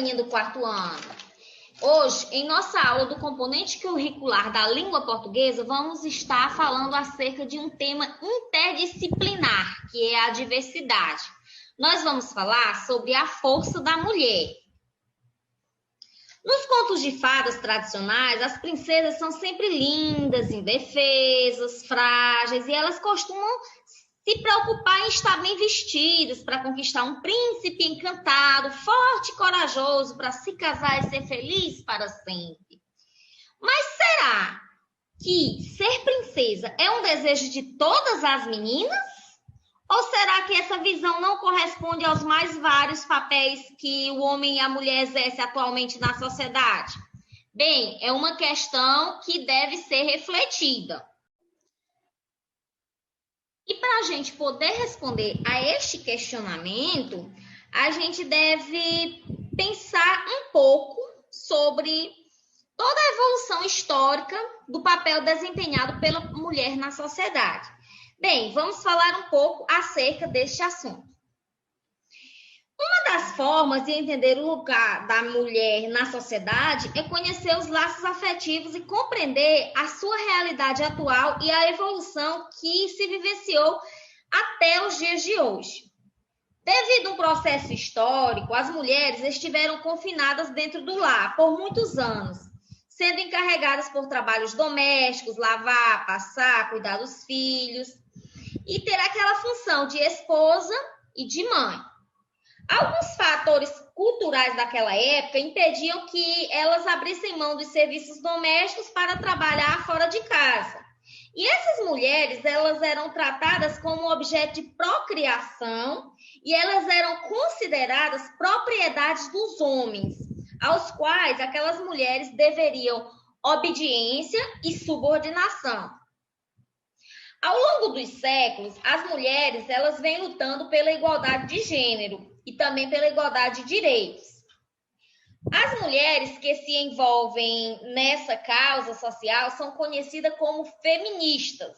galerinha do quarto ano! Hoje, em nossa aula do componente curricular da língua portuguesa, vamos estar falando acerca de um tema interdisciplinar, que é a diversidade. Nós vamos falar sobre a força da mulher. Nos contos de fadas tradicionais, as princesas são sempre lindas, indefesas, frágeis, e elas costumam se preocupar em estar bem vestidas para conquistar um príncipe encantado, forte e corajoso para se casar e ser feliz para sempre. Mas será que ser princesa é um desejo de todas as meninas? Ou será que essa visão não corresponde aos mais vários papéis que o homem e a mulher exercem atualmente na sociedade? Bem, é uma questão que deve ser refletida. E para a gente poder responder a este questionamento, a gente deve pensar um pouco sobre toda a evolução histórica do papel desempenhado pela mulher na sociedade. Bem, vamos falar um pouco acerca deste assunto. Uma das formas de entender o lugar da mulher na sociedade é conhecer os laços afetivos e compreender a sua realidade atual e a evolução que se vivenciou até os dias de hoje. Devido a um processo histórico, as mulheres estiveram confinadas dentro do lar por muitos anos, sendo encarregadas por trabalhos domésticos, lavar, passar, cuidar dos filhos e ter aquela função de esposa e de mãe. Alguns fatores culturais daquela época impediam que elas abrissem mão dos serviços domésticos para trabalhar fora de casa. E essas mulheres, elas eram tratadas como objeto de procriação e elas eram consideradas propriedades dos homens, aos quais aquelas mulheres deveriam obediência e subordinação. Ao longo dos séculos, as mulheres elas vêm lutando pela igualdade de gênero e também pela igualdade de direitos. As mulheres que se envolvem nessa causa social são conhecidas como feministas.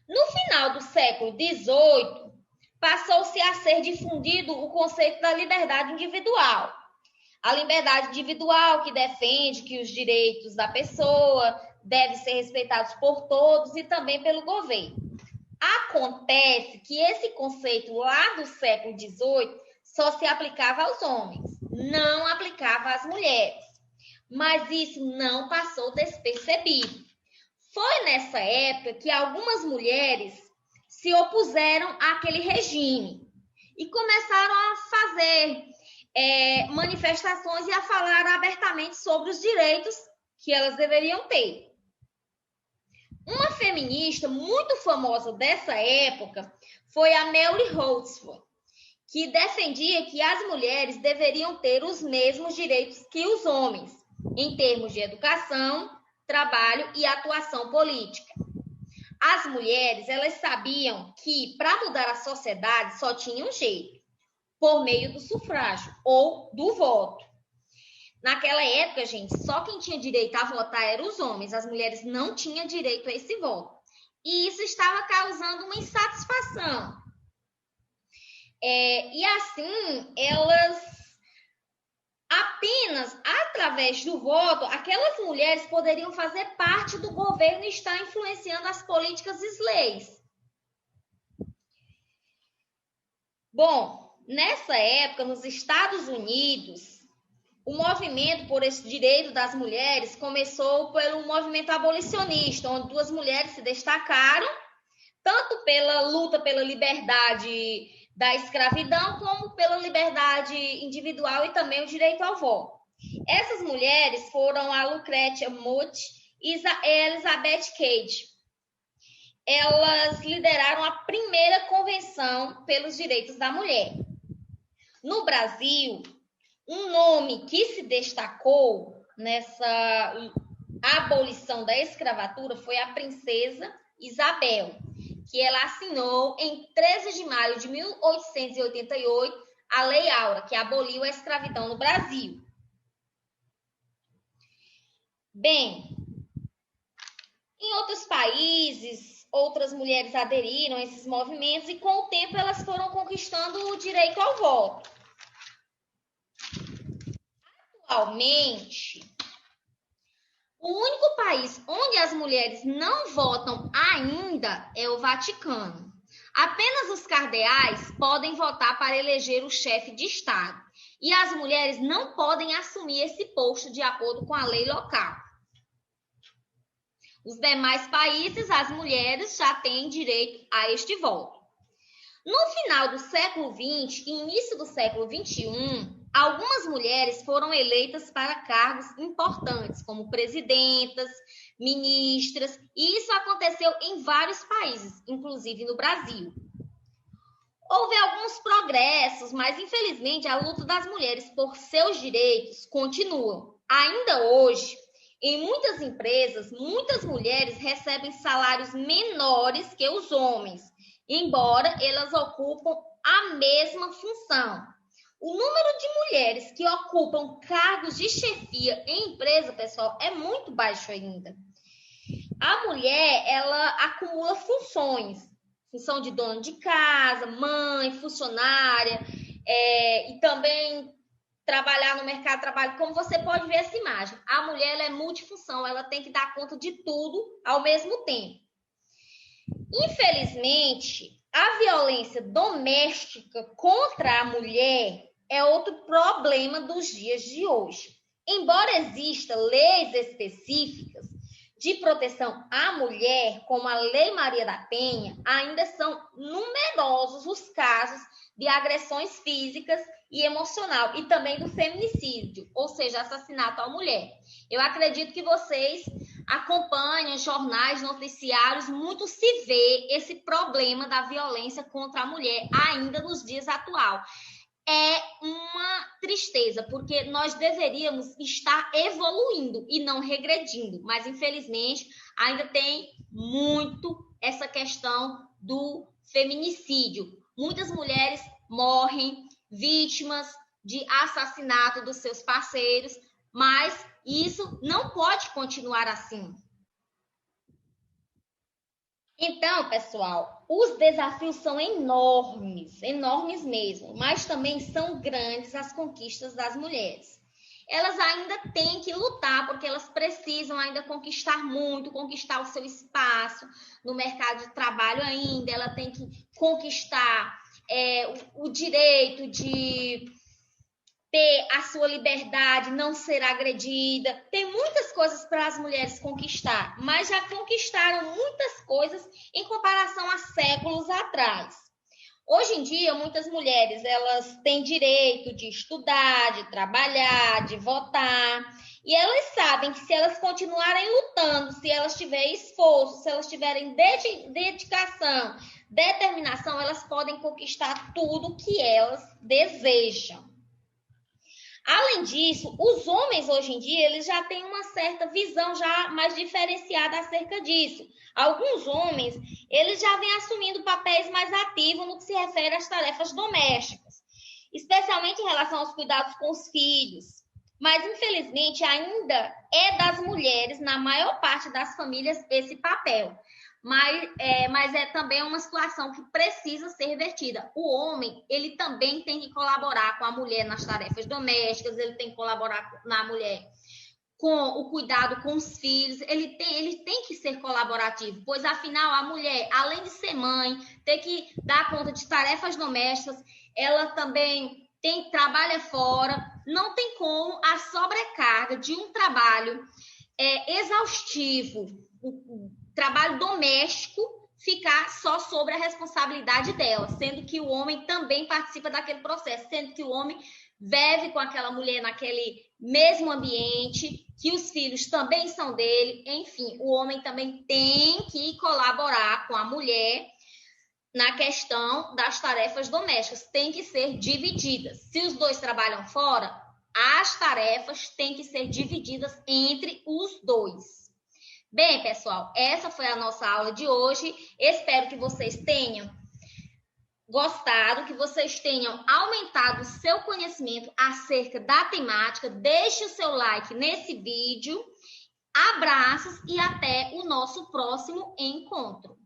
No final do século XVIII, passou-se a ser difundido o conceito da liberdade individual. A liberdade individual que defende que os direitos da pessoa devem ser respeitados por todos e também pelo governo. Acontece que esse conceito lá do século XVIII só se aplicava aos homens, não aplicava às mulheres. Mas isso não passou despercebido. Foi nessa época que algumas mulheres se opuseram àquele regime e começaram a fazer manifestações e a falar abertamente sobre os direitos que elas deveriam ter. Uma feminista muito famosa dessa época foi a Mary Rothschild, que defendia que as mulheres deveriam ter os mesmos direitos que os homens, em termos de educação, trabalho e atuação política. As mulheres, elas sabiam que para mudar a sociedade só tinha um jeito, por meio do sufrágio ou do voto. Naquela época, gente, só quem tinha direito a votar eram os homens, as mulheres não tinham direito a esse voto. E isso estava causando uma insatisfação. E assim, elas, apenas através do voto, aquelas mulheres poderiam fazer parte do governo e estar influenciando as políticas e as leis. Bom, nessa época, nos Estados Unidos, o movimento por esse direito das mulheres começou pelo movimento abolicionista, onde duas mulheres se destacaram, tanto pela luta pela liberdade da escravidão, como pela liberdade individual e também o direito ao voto. Essas mulheres foram a Lucretia Mott e a Elizabeth Cady. Elas lideraram a primeira convenção pelos direitos da mulher. No Brasil, um nome que se destacou nessa abolição da escravatura foi a princesa Isabel, que ela assinou em 13 de maio de 1888 a Lei Áurea, que aboliu a escravidão no Brasil. Bem, em outros países, outras mulheres aderiram a esses movimentos e, com o tempo, elas foram conquistando o direito ao voto. Atualmente, o único país onde as mulheres não votam ainda é o Vaticano. Apenas os cardeais podem votar para eleger o chefe de Estado. E as mulheres não podem assumir esse posto de acordo com a lei local. Os demais países, as mulheres já têm direito a este voto. No final do século XX e início do século XXI, algumas mulheres foram eleitas para cargos importantes, como presidentas, ministras, e isso aconteceu em vários países, inclusive no Brasil. Houve alguns progressos, mas infelizmente a luta das mulheres por seus direitos continua. Ainda hoje, em muitas empresas, muitas mulheres recebem salários menores que os homens, embora elas ocupam a mesma função. O número de mulheres que ocupam cargos de chefia em empresa, pessoal, é muito baixo ainda. A mulher, ela acumula funções. Função de dona de casa, mãe, funcionária, e também trabalhar no mercado de trabalho. Como você pode ver essa imagem, a mulher ela é multifunção, ela tem que dar conta de tudo ao mesmo tempo. Infelizmente, a violência doméstica contra a mulher é outro problema dos dias de hoje. Embora existam leis específicas de proteção à mulher, como a Lei Maria da Penha, ainda são numerosos os casos de agressões físicas e emocional, e também do feminicídio, ou seja, assassinato à mulher. Eu acredito que vocês acompanham jornais, noticiários, muito se vê esse problema da violência contra a mulher ainda nos dias atuais. É uma tristeza, porque nós deveríamos estar evoluindo e não regredindo, mas infelizmente ainda tem muito essa questão do feminicídio. Muitas mulheres morrem vítimas de assassinato dos seus parceiros, mas isso não pode continuar assim. Então, pessoal, os desafios são enormes, enormes mesmo, mas também são grandes as conquistas das mulheres. Elas ainda têm que lutar, porque elas precisam ainda conquistar muito, conquistar o seu espaço no mercado de trabalho ainda, ela tem que conquistar o direito de ter a sua liberdade, não ser agredida. Tem muitas coisas para as mulheres conquistar, mas já conquistaram muitas coisas em comparação a séculos atrás. Hoje em dia, muitas mulheres elas têm direito de estudar, de trabalhar, de votar, e elas sabem que se elas continuarem lutando, se elas tiverem esforço, se elas tiverem dedicação, determinação, elas podem conquistar tudo que elas desejam. Além disso, os homens hoje em dia eles já têm uma certa visão já mais diferenciada acerca disso. Alguns homens eles já vêm assumindo papéis mais ativos no que se refere às tarefas domésticas, especialmente em relação aos cuidados com os filhos. Mas, infelizmente, ainda é das mulheres, na maior parte das famílias, esse papel. Mas é também uma situação que precisa ser revertida. O homem, ele também tem que colaborar com a mulher nas tarefas domésticas, ele tem que colaborar na mulher com o cuidado com os filhos, ele tem que ser colaborativo, pois, afinal, a mulher, além de ser mãe, ter que dar conta de tarefas domésticas, ela também trabalha fora, não tem como a sobrecarga de um trabalho exaustivo, trabalho doméstico ficar só sobre a responsabilidade dela, sendo que o homem também participa daquele processo, sendo que o homem vive com aquela mulher naquele mesmo ambiente, que os filhos também são dele, enfim, o homem também tem que colaborar com a mulher na questão das tarefas domésticas, tem que ser divididas. Se os dois trabalham fora, as tarefas têm que ser divididas entre os dois. Bem, pessoal, essa foi a nossa aula de hoje. Espero que vocês tenham gostado, que vocês tenham aumentado o seu conhecimento acerca da temática. Deixe o seu like nesse vídeo. Abraços e até o nosso próximo encontro.